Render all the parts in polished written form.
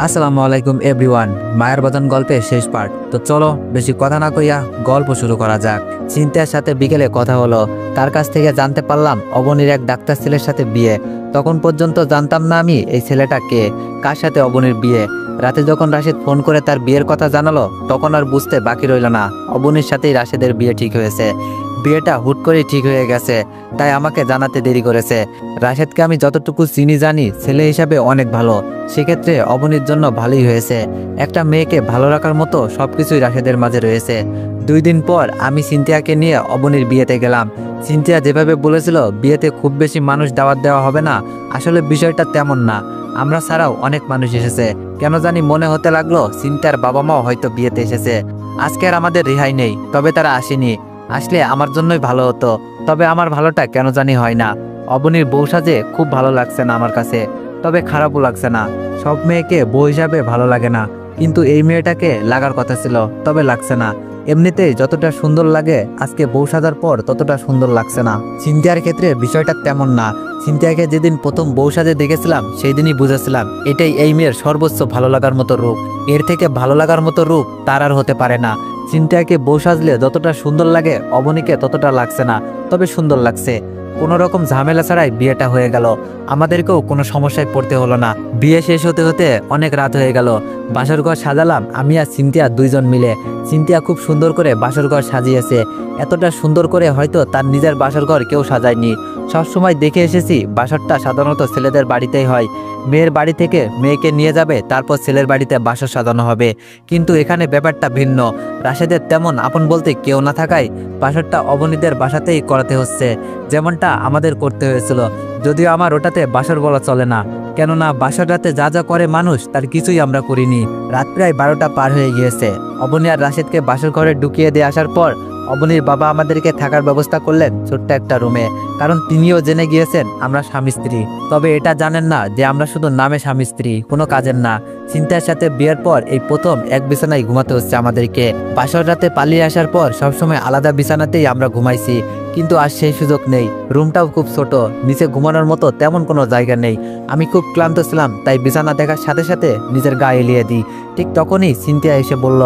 আসসালামু আলাইকুম এভরিওয়ান। মায়ের বদন গল্পের শেষ পার্ট। তো চলো বেশি কথা না কইয়া গল্প শুরু করা যাক। চিন্তার সাথে বিকেলে কথা হলো, তার কাছ থেকে জানতে পারলাম অবনীর এক ডাক্তার ছেলের সাথে বিয়ে। তখন পর্যন্ত জানতাম না আমি এই ছেলেটা কে, কার সাথে অবনীর বিয়ে। রাতে যখন রাশেদ ফোন করে তার বিয়ের কথা জানালো, তখন আর বুঝতে বাকি রইল না অবনীর সাথেই রাশেদের বিয়ে ঠিক হয়েছে। বিয়েটা হুট করেই ঠিক হয়ে গেছে, তাই আমাকে জানাতে দেরি করেছে। রাশেদকে আমি যতটুকু চিনি জানি ছেলে হিসাবে অনেক ভালো, সেক্ষেত্রে অবনীর জন্য ভালোই হয়েছে। একটা মেয়েকে ভালো রাখার মতো সবকিছুই রাশেদের মাঝে রয়েছে। 2 দিন পর আমি সিনথিয়াকে নিয়ে অবনীর বিয়েতে গেলাম। সিনথিয়া যেভাবে বলেছিল বিয়েতে খুব বেশি মানুষ দাওয়াত দেওয়া হবে না, আসলে বিষয়টা তেমন না। আমরা ছাড়াও অনেক মানুষ এসেছে। কেন জানি মনে হতে লাগলো সিনথিয়ার বাবা মাও হয়তো বিয়েতে এসেছে। আজকে আর আমাদের রেহাই নেই, তবে তারা আসেনি। আসলে আমার জন্যই ভালো হতো, তবে আমার ভালোটা কেন জানি হয় না। অবনীর বউ সাজে খুব ভালো লাগছে না আমার কাছে, তবে খারাপও লাগছে না। সব মেয়েকে বউ হিসাবে ভালো লাগে না, কিন্তু এই মেয়েটাকে লাগার কথা ছিল, তবে লাগছে না। এমনিতেই যতটা সুন্দর লাগে আজকে বউ সাজার পর ততটা সুন্দর লাগছে না। সিনথিয়ার ক্ষেত্রে বিষয়টা তেমন না। সিনথিয়াকে যেদিন প্রথম বউ সাজে দেখেছিলাম সেই দিনই বুঝেছিলাম এটাই এই মেয়ের সর্বোচ্চ ভালো লাগার মতো রূপ। এর থেকে ভালো লাগার মতো রূপ তার আর হতে পারে না। সিনথিয়াকে বউ সাজলে যতটা সুন্দর লাগে অবনীকে ততটা লাগছে না, তবে সুন্দর লাগছে। কোনো রকম ঝামেলা ছাড়াই বিয়েটা হয়ে গেল, আমাদেরকেও কোনো সমস্যায় পড়তে হলো না। বিয়ে শেষ হতে হতে অনেক রাত হয়ে গেল। বাসর ঘর সাজালাম আমি আর সিনথিয়া 2 জন মিলে। সিনথিয়া খুব সুন্দর করে বাসর ঘর সাজিয়েছে, এতটা সুন্দর করে হয়তো তার নিজের বাসর ঘর কেউ সাজায়নি। সবসময় দেখে এসেছি বাসরটা সাধারণত ছেলেদের বাড়িতেই হয়। মেয়ের বাড়ি থেকে মেয়েকে নিয়ে যাবে, তারপর ছেলের বাড়িতে বাসর সাজানো হবে। কিন্তু এখানে ব্যাপারটা ভিন্ন। রাশেদের তেমন আপন বলতে কেউ না থাকায় বাসরটা অবনীদের বাসাতেই করাতে হচ্ছে, যেমনটা আমাদের করতে হয়েছিল। যদিও আমার ওটাতে বাসর বলা চলে না, কেননা বাসর রাতে যা যা করে মানুষ তার কিছুই আমরা করিনি। রাত প্রায় 12টা পার হয়ে গিয়েছে। অবনী আর রাশেদকে বাসর ঘরে ঢুকিয়ে দিয়ে আসার পর অবনীর বাবা আমাদেরকে থাকার ব্যবস্থা করলেন ছোট্ট একটা রুমে, কারণ তিনিও জেনে গিয়েছেন আমরা স্বামী স্ত্রী। তবে এটা জানেন না যে আমরা শুধু নামে স্বামী স্ত্রী, কোনো কাজের না। চিন্তার সাথে বিয়ের পর এই প্রথম এক বিছানায় ঘুমাতে হচ্ছে আমাদেরকে। বাসর রাতে পালিয়ে আসার পর সবসময় আলাদা বিছানাতেই আমরা ঘুমাইছি, কিন্তু আজ সেই সুযোগ নেই। রুমটাও খুব ছোট, নিচে ঘুমানোর মতো তেমন কোনো জায়গা নেই। আমি খুব ক্লান্ত ছিলাম, তাই বিছানা দেখার সাথে সাথে নিজের গা এলিয়ে দিই। ঠিক তখনই সিনথিয়া এসে বলল,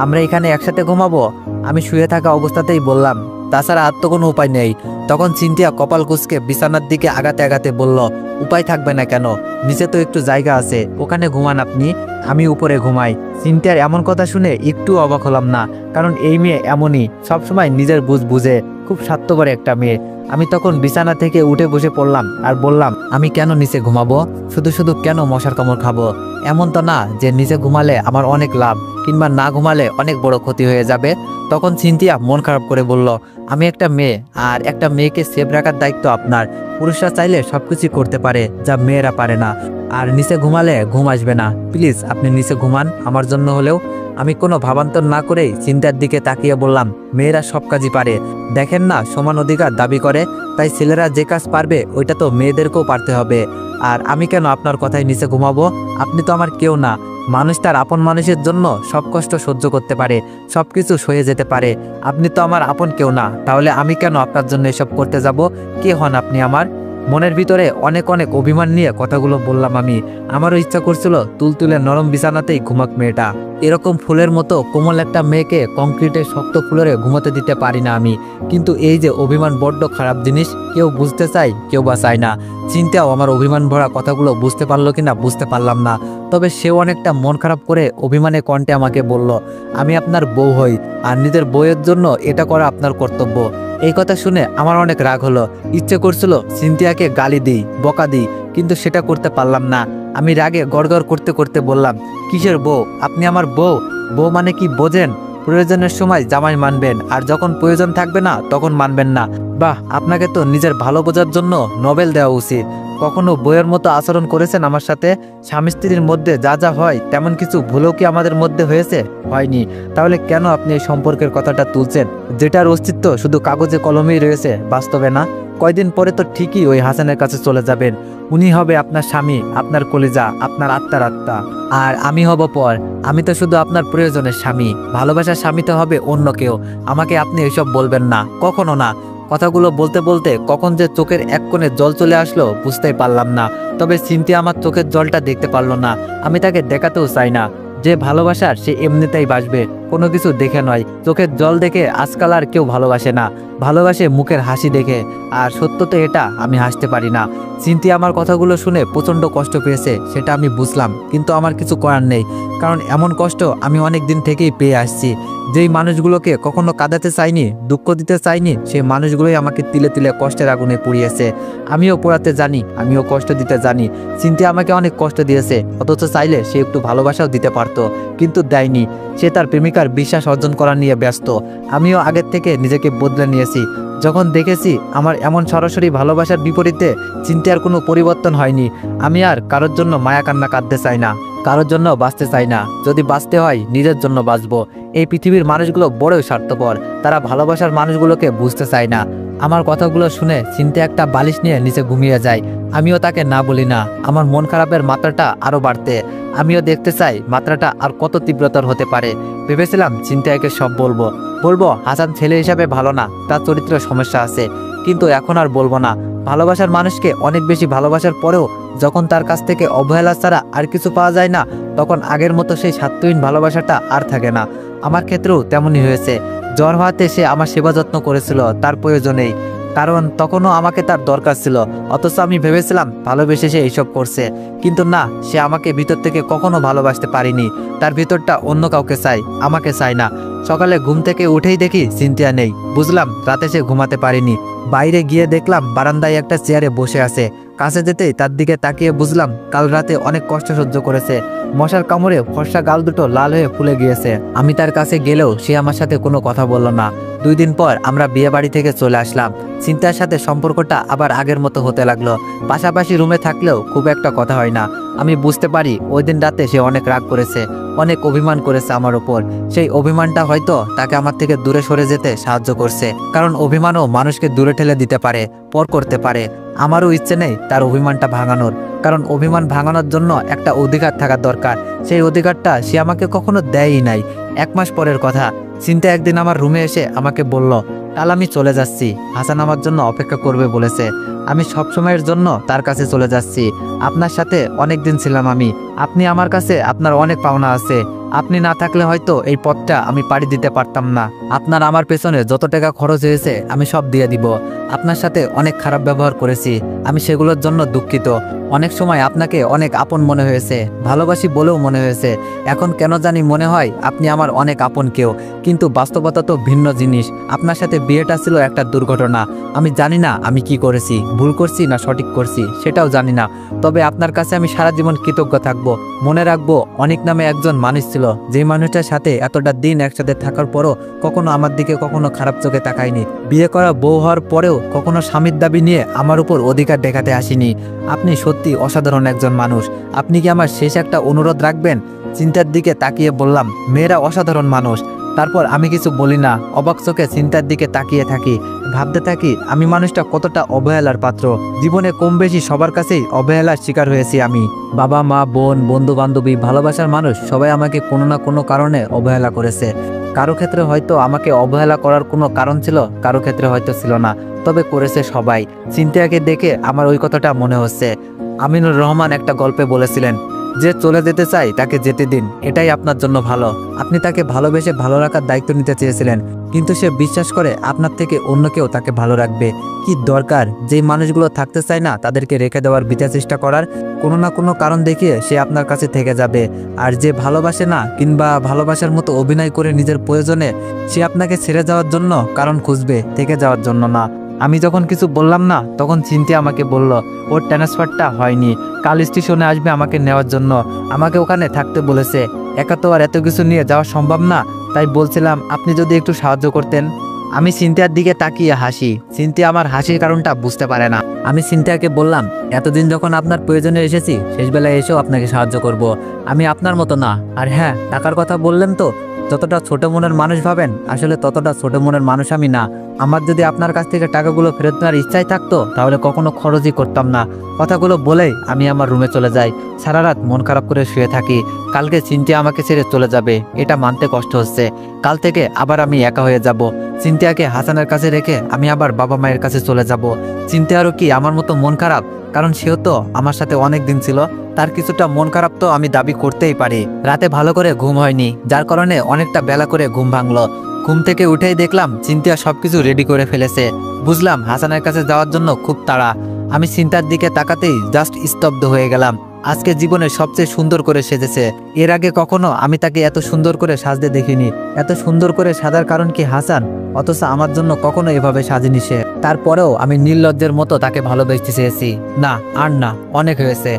আমরা এখানে একসাথে ঘুমাবো। আমি শুয়ে থাকা অবস্থাতেই বললাম, তাছাড়া আর তো কোনো উপায় নেই। তখন সিনথিয়া কপাল কুঁচকে বিছানার দিকে আগাতে আগাতে বলল, উপায় থাকবে না কেন, নিচে তো একটু জায়গা আছে, ওখানে ঘুমান আপনি, আমি উপরে ঘুমাই। সিনথিয়ার এমন কথা শুনে একটু অবাক হলাম না, কারণ এই মেয়ে এমনই, সবসময় নিজের বুঝ বুঝে, খুব স্বার্থপর একটা মেয়ে। আমি তখন বিছানা থেকে উঠে বসে পড়লাম আর বললাম, আমি কেন নিচে ঘুমাবো, শুধু শুধু কেন মশার কামড় খাবো? এমন তো না যে নিচে ঘুমালে আমার অনেক লাভ, কিংবা না ঘুমালে অনেক বড় ক্ষতি হয়ে যাবে। তখন সিনথিয়া মন খারাপ করে বলল, আমি একটা মেয়ে, আর একটা মেয়েকে সেভ রাখার দায়িত্ব আপনার। পুরুষরা চাইলে সবকিছু করতে পারে যা মেয়েরা পারে না, আর নিচে ঘুমালে ঘুম আসবে না। প্লিজ আপনি নিচে ঘুমান আমার জন্য হলেও। আমি কোনো ভাবান্তর না করেই চিন্তার দিকে তাকিয়ে বললাম, মেয়েরা সব কাজই পারে, দেখেন না সমান অধিকার দাবি করে, তাই ছেলেরা যে কাজ পারবে ওইটা তো মেয়েদেরকেও পারতে হবে। আর আমি কেন আপনার কথায় নিচে ঘুমাবো? আপনি তো আমার কেউ না। মানুষ তার আপন মানুষের জন্য সব কষ্ট সহ্য করতে পারে, সব কিছু সয়ে যেতে পারে। আপনি তো আমার আপন কেউ না, তাহলে আমি কেন আপনার জন্য এসব করতে যাব? কে হন আপনি আমার? মনের ভিতরে অনেক অনেক অভিমান নিয়ে কথাগুলো বললাম আমি। আমারও ইচ্ছা করছিল তুলতুলে নরম বিছানাতেই ঘুমাক মেয়েটা। এরকম ফুলের মতো কোমল একটা মেয়েকে কংক্রিটের শক্ত ফ্লোরে ঘুমাতে দিতে পারি না আমি। কিন্তু এই যে অভিমান বড্ড খারাপ জিনিস, কেউ বুঝতে চায় কেউ বা চায় না। চিন্তাও আমার অভিমান ভরা কথাগুলো বুঝতে পারলো কিনা বুঝতে পারলাম না, তবে সেও অনেকটা মন খারাপ করে অভিমানে কণ্ঠে আমাকে বলল, আমি আপনার বউ হই, আর নিজের বউয়ের জন্য এটা করা আপনার কর্তব্য। এই কথা শুনে আমার অনেক রাগ হলো। ইচ্ছে করছিল সিনথিয়াকে গালি দিই, বকা দিই, কিন্তু সেটা করতে পারলাম না। আমি রাগে গড়গড় করতে করতে বললাম, কিসের বউ? আপনি আমার বউ? বউ মানে কি বোঝেন? প্রয়োজনের সময় জামাই মানবেন, আর যখন প্রয়োজন থাকবে না তখন মানবেন না। বাহ, আপনাকে তো নিজের ভালো বোঝার জন্য নোবেল দেওয়া উচিত। কখনো বইয়ের মতো আচরণ করেছেন আমার সাথে? স্বামী স্ত্রীর মধ্যে যা যা হয় তেমন কিছু ভুলেও কি আমাদের মধ্যে হয়েছে? হয়নি। তাহলে কেন আপনি এই সম্পর্কের কথাটা তুলছেন, যেটার অস্তিত্ব শুধু কাগজে কলমেই রয়েছে, বাস্তবে না? কয়দিন পরে তো ঠিকই ওই হাসানের কাছে চলে যাবেন। উনি হবে আপনার স্বামী, আপনার কলিজা, আপনার আত্মার আত্মা। আর আমি হব পর। আমি তো শুধু আপনার প্রয়োজনের স্বামী, ভালোবাসার স্বামী তো হবে অন্য কেউ। আমাকে আপনি এসব বলবেন না, কখনো না। কথাগুলো বলতে বলতে কখন যে চোখের এক কোণে জল চলে আসলো বুঝতেই পারলাম না। তবে সিনথিয়া আমার চোখের জলটা দেখতে পারলো না। আমি তাকে দেখাতেও চাই না। যে ভালোবাসার সে এমনিতেই বাসবে, কোনো কিছু দেখে নয়। চোখের জল দেখে আজকাল আর কেউ ভালোবাসে না, ভালোবাসে মুখের হাসি দেখে। আর সত্য তো এটা, আমি হাসতে পারি না। সিনথিয়া আমার কথাগুলো শুনে প্রচণ্ড কষ্ট পেয়েছে, সেটা আমি বুঝলাম, কিন্তু আমার কিছু করার নেই। কারণ এমন কষ্ট আমি অনেক দিন থেকেই পেয়ে আসছি। যেই মানুষগুলোকে কখনো কাঁদাতে চাইনি, দুঃখ দিতে চাইনি, সেই মানুষগুলোই আমাকে তিলে তিলে কষ্টের আগুনে পুড়িয়েছে। আমিও পোড়াতে জানি, আমিও কষ্ট দিতে জানি। সিনথিয়া আমাকে অনেক কষ্ট দিয়েছে, অথচ চাইলে সে একটু ভালোবাসাও দিতে পারতো, কিন্তু দেয়নি। সে তার প্রেমিকার বিশ্বাস অর্জন করা নিয়ে ব্যস্ত। আমিও আগের থেকে নিজেকে বদলে নিয়েছি। যখন দেখেছি আমার এমন সরাসরি ভালোবাসার বিপরীতে চিন্তার কোনো পরিবর্তন হয়নি, আমি আর কারোর জন্য মায়া কান্না কাঁদতে চাই না, কারোর জন্য বাঁচতে চাই না। যদি বাঁচতে হয় নিজের জন্য বাঁচবো। এই পৃথিবীর মানুষগুলো বড়ই স্বার্থপর, তারা ভালোবাসার মানুষগুলোকে বুঝতে চায় না। আমার কথাগুলো শুনে চিন্তা একটা বালিশ নিয়ে নিচে ঘুমিয়ে যায়। আমিও তাকে না বলি না, আমার মন খারাপের মাত্রাটা আরও বাড়তে। আমিও দেখতে চাই মাত্রাটা আর কত তীব্রতর হতে পারে। ভেবেছিলাম চিন্তাকে সব বলবো। হাসান ছেলে হিসাবে ভালো না, তার চরিত্রের সমস্যা আছে, কিন্তু এখন আর বলবো না। ভালোবাসার মানুষকে অনেক বেশি ভালোবাসার পরেও যখন তার কাছ থেকে অবহেলা ছাড়া আর কিছু পাওয়া যায় না, তখন আগের মতো সেই স্বার্থহীন ভালোবাসাটা আর থাকে না। আমার ক্ষেত্রেও তেমনই হয়েছে। জ্বর হওয়াতে সে আমার সেবা যত্ন করেছিল তার প্রয়োজনেই, কারণ তখনও আমাকে তার দরকার ছিল। অথচ আমি ভেবেছিলাম ভালোবেসে সে এইসব করছে, কিন্তু না, সে আমাকে ভিতর থেকে কখনো ভালোবাসতে পারিনি। তার ভিতরটা অন্য কাউকে চাই, আমাকে চায় না। সকালে ঘুম থেকে উঠেই দেখি সিনথিয়া নেই। বুঝলাম রাতে সে ঘুমাতে পারিনি। বাইরে গিয়ে দেখলাম বারান্দায় একটা চেয়ারে বসে আছে। কাছে যেতেই তার দিকে তাকিয়ে বুঝলাম কাল রাতে অনেক কষ্ট সহ্য করেছে। মশার কামড়ে ফর্সা গাল দুটো লাল হয়ে ফুলে গিয়েছে। আমি তার কাছে গেলেও সে আমার সাথে কোনো কথা বলল না। 2 দিন পর আমরা বিয়ে বাড়ি থেকে চলে আসলাম। চিন্তার সাথে সম্পর্কটা আবার আগের মতো হতে লাগলো। পাশাপাশি রুমে থাকলেও খুব একটা কথা হয় না। আমি বুঝতে পারি ওই দিন রাতে সে অনেক রাগ করেছে, অনেক অভিমান করেছে আমার ওপর। সেই অভিমানটা হয়তো তাকে আমার থেকে দূরে সরে যেতে সাহায্য করছে, কারণ অভিমানও মানুষকে দূরে ঠেলে দিতে পারে, পর করতে পারে। আমারও ইচ্ছে নেই তার অভিমানটা ভাঙানোর, কারণ অভিমান ভাঙানোর জন্য একটা অধিকার থাকার দরকার। সেই অধিকারটা সে আমাকে কখনো দেয়ই নাই। 1 মাস পরের কথা, চিন্তা একদিন আমার রুমে এসে আমাকে বলল, কাল আমি চলে যাচ্ছি, হাসান আমার জন্য অপেক্ষা করবে বলেছে। আমি সবসময়ের জন্য তার কাছে চলে যাচ্ছি। আপনার সাথে অনেক দিন ছিলাম আমি, আপনি আমার কাছে, আপনার অনেক পাওনা আছে। আপনি না থাকলে হয়তো এই পথটা আমি পাড়ি দিতে পারতাম না। আপনার আমার পেছনে যত টাকা খরচ হয়েছে আমি সব দিয়ে দিব। আপনার সাথে অনেক খারাপ ব্যবহার করেছি, আমি সেগুলোর জন্য দুঃখিত। অনেক সময় আপনাকে অনেক আপন মনে হয়েছে, ভালোবাসি বলেও মনে হয়েছে। এখন কেন জানি মনে হয় আপনি আমার অনেক আপন কেউ, কিন্তু বাস্তবতা তো ভিন্ন জিনিস। আপনার সাথে বিয়েটা ছিল একটা দুর্ঘটনা। আমি জানি না আমি কি করেছি, ভুল করছি না সঠিক করছি, সেটাও জানি না। তবে আপনার কাছে আমি সারা জীবন কৃতজ্ঞ থাকবো। মনে রাখবো, অনেক নামে একজন মানুষ ছিল, যে মানুষটার সাথে এতটা দিন একসাথে থাকার পরও কখনো আমার দিকে কখনো খারাপ চোখে তাকায়নি। বিয়ে করা বউ হওয়ার পরেও কখনো স্বামীর দাবি নিয়ে আমার উপর অধিকার দেখাতে আসেনি। আপনি সত্যি অসাধারণ একজন মানুষ। আপনি কি আমার শেষ একটা অনুরোধ রাখবেন? চিন্তার দিকে তাকিয়ে বললাম, মেয়েরা অসাধারণ মানুষ। তারপর আমি কিছু বলি না, অবাক চোখে চিন্তার দিকে তাকিয়ে থাকি। ভাবতে থাকি আমি মানুষটা কতটা অবহেলার পাত্র। জীবনে কম বেশি সবার কাছেই অবহেলার শিকার হয়েছি আমি। বাবা মা, বোন, বন্ধু বান্ধবী, ভালোবাসার মানুষ সবাই আমাকে কোনো না কোনো কারণে অবহেলা করেছে। কারো ক্ষেত্রে হয়তো আমাকে অবহেলা করার কোনো কারণ ছিল, কারো ক্ষেত্রে হয়তো ছিল না, তবে করেছে সবাই। চিন্তাকে দেখে আমার ওই কথাটা মনে হচ্ছে। আমিনুর রহমান একটা গল্পে বলেছিলেন, যে চলে যেতে চাই তাকে যেতে দিন, এটাই আপনার জন্য ভালো। আপনি তাকে ভালোবেসে ভালো রাখার দায়িত্ব নিতে চেয়েছিলেন, কিন্তু সে বিশ্বাস করে আপনার থেকে অন্য কেউ তাকে ভালো রাখবে। কি দরকার যেই মানুষগুলো থাকতে চায় না তাদেরকে রেখে দেওয়ার বিচার চেষ্টা করার? কোনো না কোনো কারণ দেখিয়ে সে আপনার কাছে থেকে যাবে। আর যে ভালোবাসে না, কিংবা ভালোবাসার মতো অভিনয় করে নিজের প্রয়োজনে, সে আপনাকে ছেড়ে যাওয়ার জন্য কারণ খুঁজবে, থেকে যাওয়ার জন্য না। আমি যখন কিছু বললাম না, তখন চিন্তা আমাকে বলল ওর ট্রান্সফারটা হয়নি, কাল স্টেশনে আসবে আমাকে নেওয়ার জন্য। আমাকে ওখানে থাকতে বলেছে। একা তো আর এত কিছু নিয়ে যাওয়া সম্ভব না, তাই বলছিলাম আপনি যদি একটু সাহায্য করতেন। আমি চিন্তার দিকে তাকিয়ে হাসি। চিন্তা আমার হাসির কারণটা বুঝতে পারে না। আমি চিন্তাকে বললাম, এতদিন যখন আপনার প্রয়োজনে এসেছি, শেষবেলায় এসেও আপনাকে সাহায্য করব। আমি আপনার মতো না। আর হ্যাঁ, টাকার কথা বললেন তো, যতটা ছোট মনের মানুষ ভাবেন, আসলে ততটা ছোট মনের মানুষ আমি না। আমার যদি আপনার কাছ থেকে টাকাগুলো ফেরত নেওয়ার ইচ্ছাই থাকতো তাহলে কখনো খরচই করতাম না। কথাগুলো বলেই আমি আমার রুমে চলে যাই। সারা রাত মন খারাপ করে শুয়ে থাকি। কালকে সিনথিয়া আমাকে ছেড়ে চলে যাবে, এটা মানতে কষ্ট হচ্ছে। কাল থেকে আবার আমি একা হয়ে যাব। সিনথিয়াকে হাসানের কাছে রেখে আমি আবার বাবা মায়ের কাছে চলে যাব। সিনথিয়ারও কি আমার মতো মন খারাপ? কারণ সেও তো আমার সাথে অনেক দিন ছিল, তার কিছুটা মন খারাপ তো আমি দাবি করতেই পারি। রাতে ভালো করে ঘুম হয়নি, যার কারণে অনেকটা বেলা করে ঘুম ভাঙলো। ঘুম থেকে উঠেই দেখলাম সিনথিয়া সবকিছু রেডি করে ফেলেছে। বুঝলাম হাসানের কাছে যাওয়ার জন্য খুব তাড়া। আমি সিনথিয়ার দিকে তাকাতেই জাস্ট স্তব্ধ হয়ে গেলাম। আজকে জীবনে সবচেয়ে সুন্দর করে সেজেছে। এর আগে কখনো আমি তাকে এত সুন্দর করে সাজতে দেখিনি। এত সুন্দর করে সাজার কারণ কি হাসান? অথচ আমার জন্য কখনো এভাবে সাজেনি সে। তারপরেও আমি নির্লজ্জের মতো তাকে ভালোবেসতে চেয়েছি। না, আর না, অনেক হয়েছে।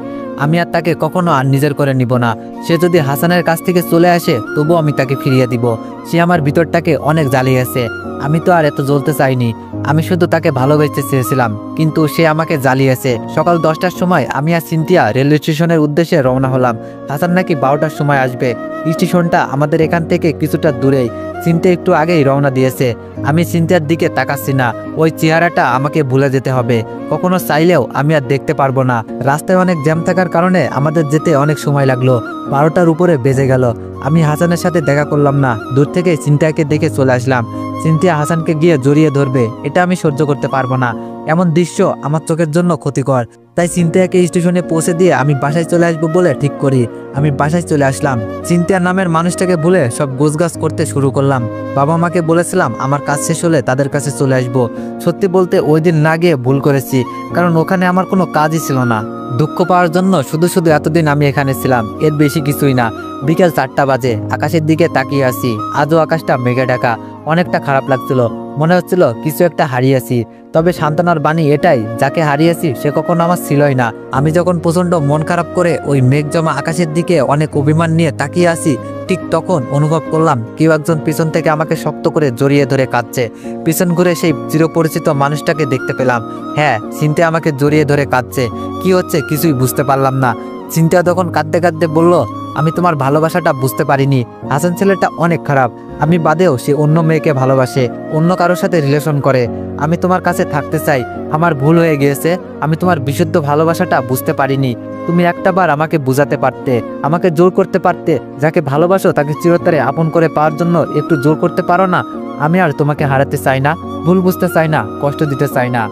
আমি আর তাকে কখনো আর নিজের করে নিব না। সে যদি হাসানের কাছ থেকে চলে আসে তবুও আমি তাকে ফিরিয়ে দিব। সে আমার ভিতরটাকে অনেক জ্বালিয়েছে। আমি তো আর এত জ্বলতে চাইনি, আমি শুধু তাকে ভালোবেসতে চেয়েছিলাম, কিন্তু সে আমাকে জ্বালিয়েছে। সকাল 10টার সময় আমি আর সিনথিয়া রেলওয়ে স্টেশনের উদ্দেশ্যে রওনা হলাম। হাসান নাকি 12টার সময় আসবে। স্টেশনটা আমাদের এখান থেকে কিছুটা দূরেই। সিনথিয়া একটু আগেই রওনা দিয়েছে। আমি সিনথিয়ার দিকে তাকাচ্ছি না। ওই চেহারাটা আমাকে ভুলে যেতে হবে। কখনো চাইলেও আমি আর দেখতে পারবো না। রাস্তায় অনেক জ্যাম থাকার কারণে আমাদের যেতে অনেক সময় লাগলো। 12টার উপরে বেজে গেল। আমি হাসানের সাথে দেখা করলাম না, দূর থেকে সিনথিয়াকে দেখে চলে আসলাম। সিনথিয়া হাসানকে গিয়ে জড়িয়ে ধরবে, এটা আমি সহ্য করতে পারবো না। এমন দৃশ্য আমার চোখের জন্য ক্ষতিকর। তাই সিনথিয়াকে স্টেশনে পৌঁছে দিয়ে আমি বাসায় চলে আসবো বলে ঠিক করি। আমি বাসায় চলে আসলাম। সিনথিয়া নামের মানুষটাকে ভুলে সব গোছগাছ করতে শুরু করলাম। বাবা মাকে বলেছিলাম আমার কাজ শেষ হলে তাদের কাছে চলে আসবো। সত্যি বলতে ওই দিন না গিয়ে ভুল করেছি, কারণ ওখানে আমার কোনো কাজই ছিল না। দুঃখ পাওয়ার জন্য শুধু শুধু এতদিন আমি এখানে ছিলাম, এর বেশি কিছুই না। বিকেল 4টা বাজে, আকাশের দিকে তাকিয়ে আছি। আজও আকাশটা মেঘে ঢাকা। অনেকটা খারাপ লাগছিল, মনে হচ্ছিল কিছু একটা হারিয়েছি। তবে সান্ত্বনার বাণী এটাই, যাকে হারিয়েছি সে কখনো আমার ছিলই না। আমি যখন প্রচন্ড মন খারাপ করে ওই মেঘ জমা আকাশের দিকে অনেক অভিমান নিয়ে তাকিয়ে আছি, ঠিক তখন অনুভব করলাম কেউ একজন পিছন থেকে আমাকে শক্ত করে জড়িয়ে ধরে কাঁদছে। পিছন ঘুরে সেই চিরপরিচিত মানুষটাকে দেখতে পেলাম। হ্যাঁ, সিনথিয়া আমাকে জড়িয়ে ধরে কাঁদছে। কি হচ্ছে কিছুই বুঝতে পারলাম না। সিনথিয়া তখন কাঁদতে কাঁদতে বলল, আমি তোমার ভালোবাসাটা বুঝতে পারিনি। হাসান ছেলেটা অনেক খারাপ। আমি বাদেও সে অন্য মেয়েকে ভালোবাসে, অন্য কারোর সাথে রিলেশন করে। আমি তোমার কাছে থাকতে চাই। আমার ভুল হয়ে গিয়েছে। আমি তোমার বিশুদ্ধ ভালোবাসাটা বুঝতে পারিনি। তুমি একটাবার আমাকে বুঝাতে পারতে, আমাকে জোর করতে পারতে। যাকে ভালোবাসো তাকে চিরতরে আপন করে পাওয়ার জন্য একটু জোর করতে পারো না? আমি আর তোমাকে হারাতে চাই না, ভুল বুঝতে চাই না, কষ্ট দিতে চাই না।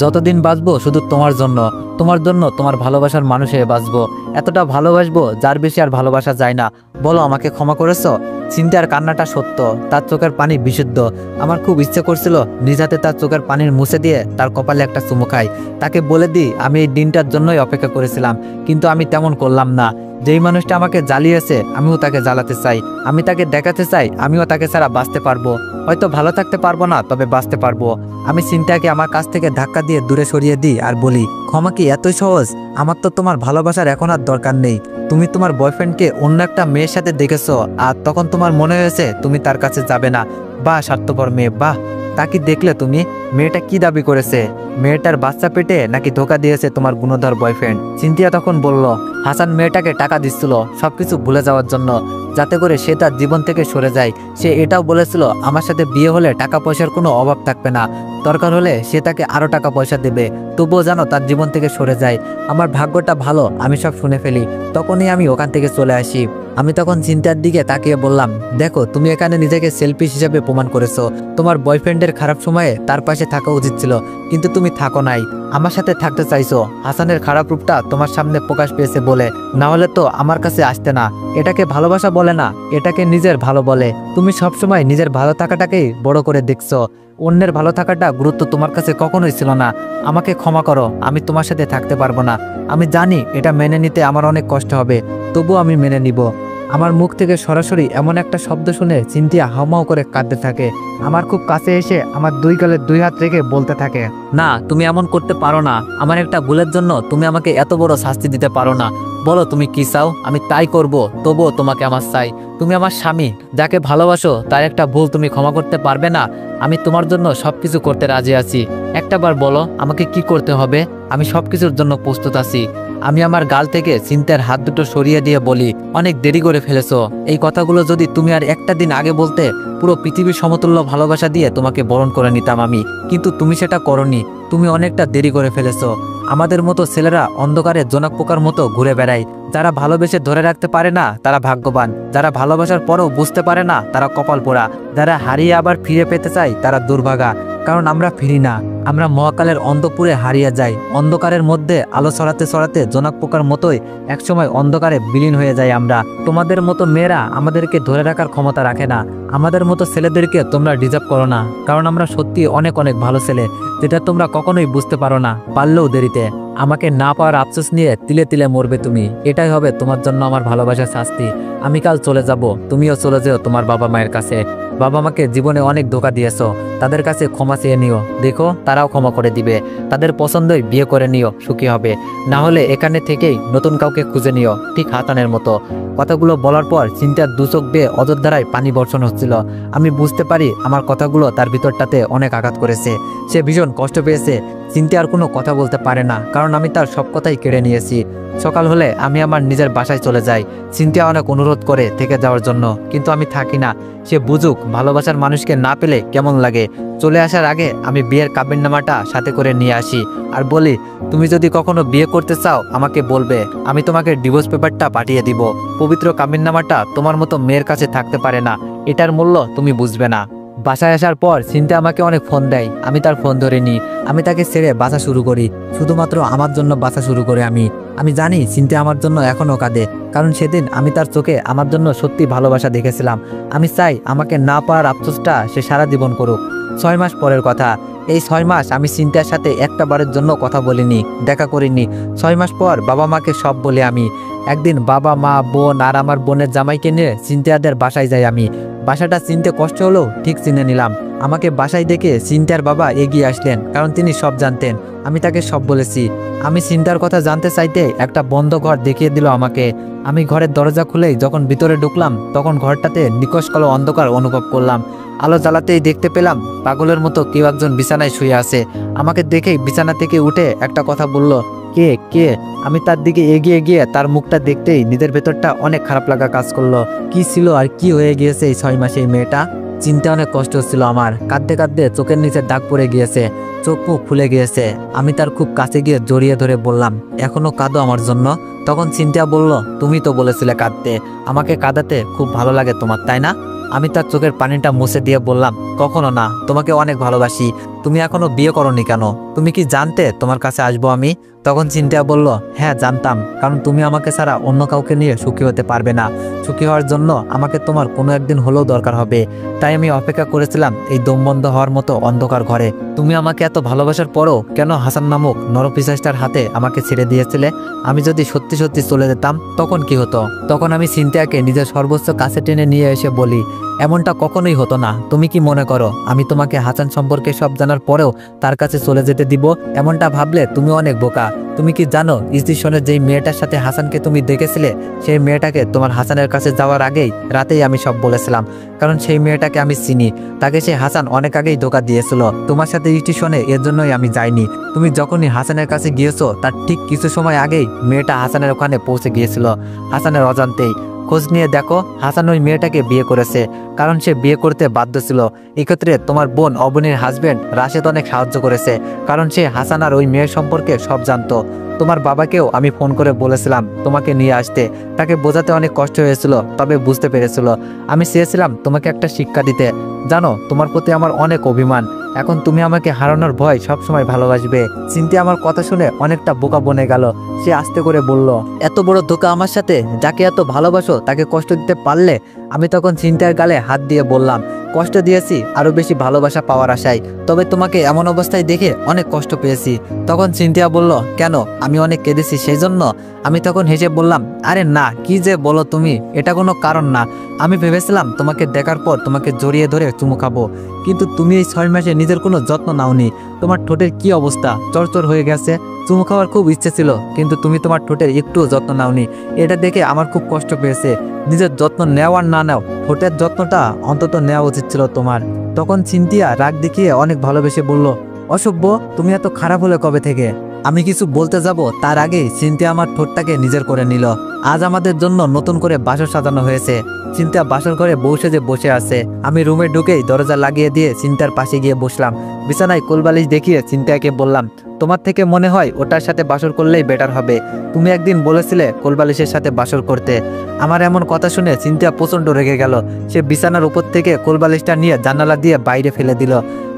যতদিন বাঁচবো শুধু তোমার জন্য, তোমার ভালোবাসার মানুষ হয়ে বাঁচবো। এতটা ভালোবাসবো যার বেশি আর ভালোবাসা যায় না। বলো, আমাকে ক্ষমা করেছো? সিনথিয়ার কান্নাটা সত্য, তার চোখের পানি বিশুদ্ধ। আমার খুব ইচ্ছে করছিল নিজ হাতে তার চোখের পানির মুছে দিয়ে তার কপালে একটা চুমু খাই, তাকে বলে দিই আমি এই দিনটার জন্যই অপেক্ষা করেছিলাম। কিন্তু আমি তেমন করলাম না। যেই মানুষটা আমাকে জ্বালিয়েছে আমিও তাকে জ্বালাতে চাই। আমি তাকে দেখাতে চাই আমিও তাকে ছাড়া বাঁচতে পারবো। হয়তো ভালো থাকতে পারবো না, তবে বাঁচতে পারবো। আমি সিনথিয়াকে আমার কাছ থেকে ধাক্কা দিয়ে দূরে সরিয়ে দিই আর বলি, ক্ষমা কি এতই সহজ? আমার তো তোমার ভালোবাসার এখন আর দরকার নেই। তুমি তোমার বয়ফ্রেন্ডকে অন্য একটা মেয়ের সাথে দেখেছো, আর তখন তোমার মনে হয়েছে তুমি তার কাছে যাবে না। বাহ, স্বার্থপর মেয়ে, বাহ। তা কি দেখলে তুমি? মেয়েটা কি দাবি করেছে? মেয়েটার বাচ্চা পেটে নাকি ধোকা দিয়েছে তোমার গুণধর বয়ফ্রেন্ড? সিনথিয়া তখন বলল, হাসান মেয়েটাকে টাকা দিচ্ছিল সবকিছু ভুলে যাওয়ার জন্য, যাতে করে সে তার জীবন থেকে সরে যায়। সে এটাও বলেছিল আমার সাথে বিয়ে হলে টাকা পয়সার কোনো অভাব থাকবে না, দরকার হলে সে তাকে আরো টাকা পয়সা দেবে, তবুও যেন তার জীবন থেকে সরে যায়। আমার ভাগ্যটা ভালো, আমি সব শুনে ফেলি। তখনই আমি ওখান থেকে চলে আসি। আমি তখন সিনথিয়ার দিকে তাকিয়ে বললাম, দেখো, তুমি এখানে নিজেকে সেলফিশ হিসেবে প্রমাণ করেছো। তোমার বয়ফ্রেন্ডের খারাপ সময়ে তার পাশে থাকা উচিত ছিল, কিন্তু তুমি থাকো নাই, আমার সাথে থাকতে চাইছো। হাসানের খারাপ রূপটা তোমার সামনে প্রকাশ পেয়েছে বলে, না হলে তো আমার কাছে আসতে না। এটাকে ভালোবাসা বলে না, এটাকে নিজের ভালো বলে। তুমি সবসময় নিজের ভালো থাকাটাকেই বড় করে দেখছো। অন্যের ভালো থাকাটা গুরুত্ব তোমার কাছে কখনোই ছিল না। আমাকে ক্ষমা করো, আমি তোমার সাথে থাকতে পারবো না। আমি জানি এটা মেনে নিতে আমার অনেক কষ্ট হবে, তবুও আমি মেনে নিব। আমার মুখ থেকে সরাসরি এমন একটা শব্দ শুনে সিনথিয়া হাউমাউ করে কাঁদতে থাকে। আমার খুব কাছে এসে আমার দুই গালে দুই হাত রেখে বলতে থাকে, না, তুমি এমন করতে পারো না। আমার একটা ভুলের জন্য তুমি আমাকে এত বড় শাস্তি দিতে পারো না। বলো তুমি কি চাও, আমি তাই করব। তবুও তোমাকে আমার চাই। তুমি আমার স্বামী, যাকে ভালোবাসো, তার একটা ভুল তুমি ক্ষমা করতে পারবে না? আমি তোমার জন্য সবকিছু করতে রাজি আছি। একটাবার বলো আমাকে কি করতে হবে, আমি সবকিছুর জন্য প্রস্তুত আছি। আমি আমার গাল থেকে চিন্তার হাত দুটো সরিয়ে দিয়ে বলি, অনেক দেরি করে ফেলেছো। এই কথাগুলো যদি তুমি আর একটা দিন আগে বলতে, পুরো পৃথিবীর সমতুল্য ভালোবাসা দিয়ে তোমাকে বরণ করে নিতাম আমি, কিন্তু তুমি সেটা করনি। তুমি অনেকটা দেরি করে ফেলেছো। আমাদের মতো ছেলেরা অন্ধকারে জোনাক পোকার মতো ঘুরে বেড়ায়। যারা ভালোবেসে ধরে রাখতে পারে না তারা ভাগ্যবান, যারা ভালোবাসার পরেও বুঝতে পারে না তারা কপাল পোড়া, যারা হারিয়ে আবার ফিরে পেতে চায় তারা দুর্ভাগা। কারণ আমরা ফিরি না, আমরা মহাকালের অন্ধপুরে হারিয়ে যাই। অন্ধকারের মধ্যে আলো ছড়াতে ছড়াতে জোনাক পোকার মতোই একসময় অন্ধকারে বিলীন হয়ে যায় আমরা। তোমাদের মতো মেয়েরা আমাদেরকে ধরে রাখার ক্ষমতা রাখে না। আমাদের মতো ছেলেদেরকে তোমরা ডিজার্ভ করো না, কারণ আমরা সত্যি অনেক অনেক ভালো ছেলে, যেটা তোমরা কখনোই বুঝতে পারো না, পারলেও দেরিতে। আমাকে না পাওয়ার আফসোস নিয়ে তিলে তিলে মরবে তুমি, এটাই হবে তোমার জন্য আমার ভালোবাসার শাস্তি। আমি কাল চলে যাব, তুমিও চলে যেও তোমার বাবা মায়ের কাছে। বাবা মাকে জীবনে অনেক ধোকা দিয়েছো, তাদের কাছে ক্ষমা চেয়ে নিও, দেখো তারাও ক্ষমা করে দিবে। তাদের পছন্দই বিয়ে করে নিও, সুখী হবে। না হলে এখানে থেকেই নতুন কাউকে খুঁজে নিও, ঠিক হাতানের মতো। কথাগুলো বলার পর চিন্তার দুচোখ বেয়ে অযোধ্যারায় পানি বর্ষণ হচ্ছিল। আমি বুঝতে পারি আমার কথাগুলো তার ভিতরটাতে অনেক আঘাত করেছে, সে ভীষণ কষ্ট পেয়েছে। চিন্তা আর কোনো কথা বলতে পারে না, কারণ আমি তার সব কথাই কেড়ে নিয়েছি। সকাল হলে আমি আমার নিজের বাসায় চলে যাই। চিন্তা অনেক অনুরোধ করে থেকে যাওয়ার জন্য, কিন্তু আমি থাকি না। সে বুঝুক ভালোবাসার মানুষকে না পেলে কেমন লাগে। চলে আসার আগে আমি বিয়ের কাবিননামাটা সাথে করে নিয়ে আসি আর বলি, তুমি যদি কখনো বিয়ে করতে চাও আমাকে বলবে, আমি তোমাকে ডিভোর্স পেপারটা পাঠিয়ে দিব। পবিত্র কাবিননামাটা তোমার মতো মেয়ের কাছে থাকতে পারে না, এটার মূল্য তুমি বুঝবে না। বাসায় আসার পর চিন্তা আমাকে অনেক ফোন দেয়, আমি তার ফোন ধরে নিই। আমি তাকে ছেড়ে বাসা শুরু করি, শুধুমাত্র আমার জন্য বাসা শুরু করে। আমি জানি চিন্তা আমার জন্য এখনও কাঁদে, কারণ সেদিন আমি তার চোখে আমার জন্য সত্যি ভালোবাসা দেখেছিলাম। আমি চাই আমাকে না পাওয়ার আফসোসটা সে সারা জীবন করুক। 6 মাস পরের কথা। এই 6 মাস আমি চিন্তার সাথে একটা বারের জন্য কথা বলিনি, দেখা করিনি। 6 মাস পর বাবা মাকে সব বলে আমি। একদিন বাবা মা বোন আর আমার বোনের জামাইকে নিয়ে চিন্তাদের বাসায় যাই আমি। বাসাটা চিনতে কষ্ট হলেও ঠিক চিনে নিলাম। আমাকে বাসায় দেখে চিন্তার বাবা এগিয়ে আসলেন, কারণ তিনি সব জানতেন। আমি তাকে সব বলেছি। আমি চিন্তার কথা জানতে চাইতে একটা বন্ধ ঘর দেখিয়ে দিল আমাকে। আমি ঘরের দরজা খুলেই যখন ভিতরে ঢুকলাম, তখন ঘরটাতে নিকষ কালো অন্ধকার অনুভব করলাম। আলো জ্বালাতেই দেখতে পেলাম পাগলের মতো কেউ একজন বিছানায় শুয়ে আছে। আমাকে দেখেই বিছানা থেকে উঠে একটা কথা বলল, কে কে? আমি তার দিকে এগিয়ে গিয়ে তার মুখটা দেখতেই নিজের ভেতরটা অনেক খারাপ লাগা কাজ করলো। কি ছিল আর কি হয়ে গিয়েছে এই 6 মাসে এই মেয়েটা? চিন্তা অনেক কষ্ট হচ্ছিল আমার। কাঁদতে কাঁদতে চোখের নিচে দাগ পড়ে গিয়েছে, চোখ মুখ ফুলে গিয়েছে। আমি তার খুব কাছে গিয়ে জড়িয়ে ধরে বললাম, এখনো কাঁদো আমার জন্য? তখন চিন্তা বলল, তুমি তো বলেছিলে কাঁদতে, আমাকে কাঁদাতে খুব ভালো লাগে তোমার, তাই না? আমি তার চোখের পানিটা মুছে দিয়ে বললাম, কখনো না, তোমাকে অনেক ভালোবাসি। তুমি এখনো বিয়ে করনি কেন? তুমি কি জানতে তোমার কাছে আসবো আমি? তখন চিন্তা বলল, হ্যাঁ জানতাম, কারণ তুমি আমাকে ছাড়া অন্য কাউকে নিয়ে সুখী হতে পারবে না। সুখী হওয়ার জন্য আমাকে তোমার কোনো একদিন হলেও দরকার হবে। তাই আমি অপেক্ষা করেছিলাম এই দম বন্ধ হওয়ার মতো অন্ধকার ঘরে। তুমি আমাকে এত ভালোবাসার পরও কেন হাসান নামক নরপিশাচটার হাতে আমাকে ছেড়ে দিয়েছিলে? আমি যদি সত্যি সত্যি চলে যেতাম তখন কি হতো? তখন আমি চিন্তাকে নিজের সর্বোচ্চ কাছে টেনে নিয়ে এসে বলি, এমনটা কখনোই হতো না। তুমি কি মনে করো আমি তোমাকে হাসান সম্পর্কে সব জানার পরেও তার কাছে চলে যেতে দিব? এমনটা ভাবলে তুমি অনেক বোকা। তুমি কি জানো স্টেশনের যেই মেয়েটার সাথে হাসানকে তুমি দেখেছিলে, সেই মেয়েটাকে তোমার হাসানের কাছে যাওয়ার আগেই রাতেই আমি সব বলেছিলাম, কারণ সেই মেয়েটাকে আমি চিনি। তাকে সেই হাসান অনেক আগেই ধোঁকা দিয়েছিল। তোমার সাথে স্টেশনে এর জন্যই আমি যাইনি। তুমি যখনই হাসানের কাছে গিয়েছো তার ঠিক কিছু সময় আগেই মেয়েটা হাসানের ওখানে পৌঁছে গিয়েছিল, হাসানের অজান্তেই। খোঁজ নিয়ে দেখো হাসান ওই মেয়েটাকে বিয়ে করেছে, কারণ সে বিয়ে করতে বাধ্য ছিল। এক্ষেত্রে তোমার বোন অবনীর হাজবেন্ড রাশেদ অনেক সাহায্য করেছে, কারণ সে হাসান আর ওই মেয়ের সম্পর্কে সব জানতো। তোমার বাবাকেও আমি ফোন করে বলেছিলাম তোমাকে নিয়ে আসতে। তাকে বোঝাতে অনেক কষ্ট হয়েছিল, তবে বুঝতে পেরেছিল। আমি চেয়েছিলাম তোমাকে একটা শিক্ষা দিতে। জানো, তোমার প্রতি আমার অনেক অভিমান। এখন তুমি আমাকে হারানোর ভয় সবসময় ভালোবাসবে। চিন্তা আমার কথা শুনে অনেকটা বোকা বনে গেল। সে আস্তে করে বলল, এত বড় ধোঁকা আমার সাথে? যাকে এত ভালোবাসো তাকে কষ্ট দিতে পারলে? আমি তখন চিন্তার গালে হাত দিয়ে বললাম, কষ্ট দিয়েছি আরো বেশি ভালোবাসা পাওয়ার আশায়, তবে তোমাকে এমন অবস্থায় দেখে অনেক কষ্ট পেয়েছি। তখন চিন্তা বলল, কেন? আমি অনেক কেঁদেছি সেই জন্য? আমি তখন হেসে বললাম, আরে না, কি যে বলো তুমি, এটা কোনো কারণ না। আমি ভেবেছিলাম তোমাকে দেখার পর তোমাকে জড়িয়ে ধরে চুমু খাবো, কিন্তু তুমি এই 6 মাসে নিজের কোনো যত্ন নাওনি। তোমার ঠোঁটের কি অবস্থা, চরচর হয়ে গেছে। চুমু খাওয়ার খুব ইচ্ছে ছিল, কিন্তু তুমি তোমার ঠোঁটের একটুও যত্ন নাওনি। এটা দেখে আমার খুব কষ্ট পেয়েছে। নিজের যত্ন নেওয়া আর না নেও, ঠোঁটের যত্নটা অন্তত নেওয়া উচিত ছিল তোমার। তখন চিন্তিয়া রাগ দেখিয়ে অনেক ভালোবেসে বলল, অসভ্য, তুমি এত খারাপ হলে কবে থেকে? আমি কিছু বলতে যাব তার আগে চিন্তা আমার ঠোঁটটাকে নিজের করে নিল। আজ আমাদের জন্য নতুন করে বাসর সাজানো হয়েছে। চিন্তা বাসর ঘরে বউ সেজে বসে আছে। আমি রুমে ঢুকেই দরজা লাগিয়ে দিয়ে চিন্তার পাশে গিয়ে বসলাম। বিছানায় কোলবালিশ দেখিয়ে চিন্তাকে বললাম, তোমার থেকে মনে হয় ওটার সাথে বাসর করলেই বেটার হবে। তুমি একদিন বলেছিলে কোলবালিশের সাথে বাসর করতে। আমার এমন কথা শুনে চিন্তা প্রচণ্ড রেগে গেল। সে বিছানার উপর থেকে কোলবালিশটা নিয়ে জানালা দিয়ে বাইরে ফেলে দিল।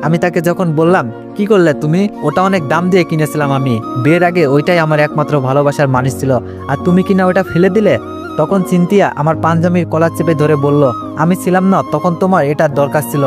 আমি তাকে যখন বললাম, কি করলে তুমি? ওটা অনেক দাম দিয়ে কিনেছিলাম আমি। বিয়ের আগে ওইটাই আমার একমাত্র ভালোবাসার মানুষ ছিল, আর তুমি কিনা ওটা ফেলে দিলে? তখন চিন্তিয়া আমার পাঞ্জাবির কলার চেপে ধরে বলল, আমি ছিলাম না তখন তোমার এটার দরকার ছিল,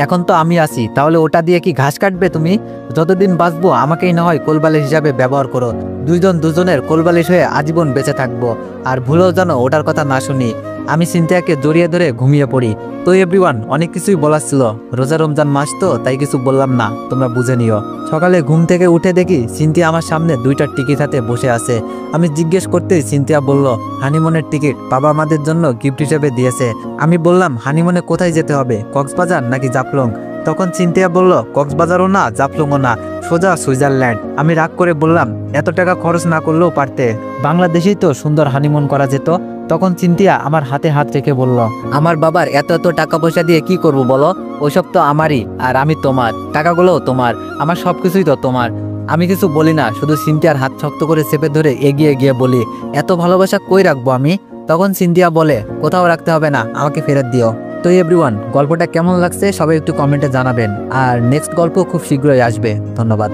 এখন তো আমি আছি, তাহলে ওটা দিয়ে কি ঘাস কাটবে তুমি? যতদিন বাঁচবো আমাকেই না হয় কোলবালিশ হিসাবে ব্যবহার করো। দুইজন দুজনের কোলবালিশ হয়ে আজীবন বেঁচে থাকবো। আর ভুলেও যেন ওটার কথা না শুনি। আমি চিন্তাকে জড়িয়ে ধরে ঘুমিয়ে পড়ি। তো এভরিওয়ান, অনেক কিছুই বলার ছিল। রোজা রমজান মাস তো, তাই কিছু বললাম না, তোমরা বুঝে নিও। সকালে ঘুম থেকে উঠে দেখি চিন্তিয়া আমার সামনে দুইটা টিকিট হাতে বসে আছে। আমি জিজ্ঞেস করতেই চিন্তিয়া বলল, হানিমুনের টিকিট বাবা আমাদের জন্য গিফট হিসেবে দিয়েছে। আমি বললাম, হানিমুনে কোথায় যেতে হবে, কক্সবাজার নাকি জাফলং? তখন চিন্তিয়া বলল, কক্সবাজারও না জাফলংও না, সোজা সুইজারল্যান্ড। আমি রাগ করে বললাম, এত টাকা খরচ না করলেও পারতে, বাংলাদেশেই তো সুন্দর হানিমুন করা যেত। তখন চিন্তিয়া আমার হাতে হাত রেখে বলল, আমার বাবার এত এত টাকা পয়সা দিয়ে কি করব বলো? ওইসব তো আমারই, আর আমি তোমার, টাকাগুলোও তোমার, আমার সবকিছুই তো তোমার। আমি কিছু বলি না, শুধু চিন্তিয়ার হাত শক্ত করে চেপে ধরে এগিয়ে গিয়ে বলি, এত ভালোবাসা কই রাখবো আমি? তখন চিন্তিয়া বলে, কোথাও রাখতে হবে না, আমাকে ফেরত দিও। তো এভরিওয়ান, গল্পটা কেমন লাগছে সবাই একটু কমেন্টে জানাবেন। আর নেক্সট গল্প খুব শীঘ্রই আসবে। ধন্যবাদ।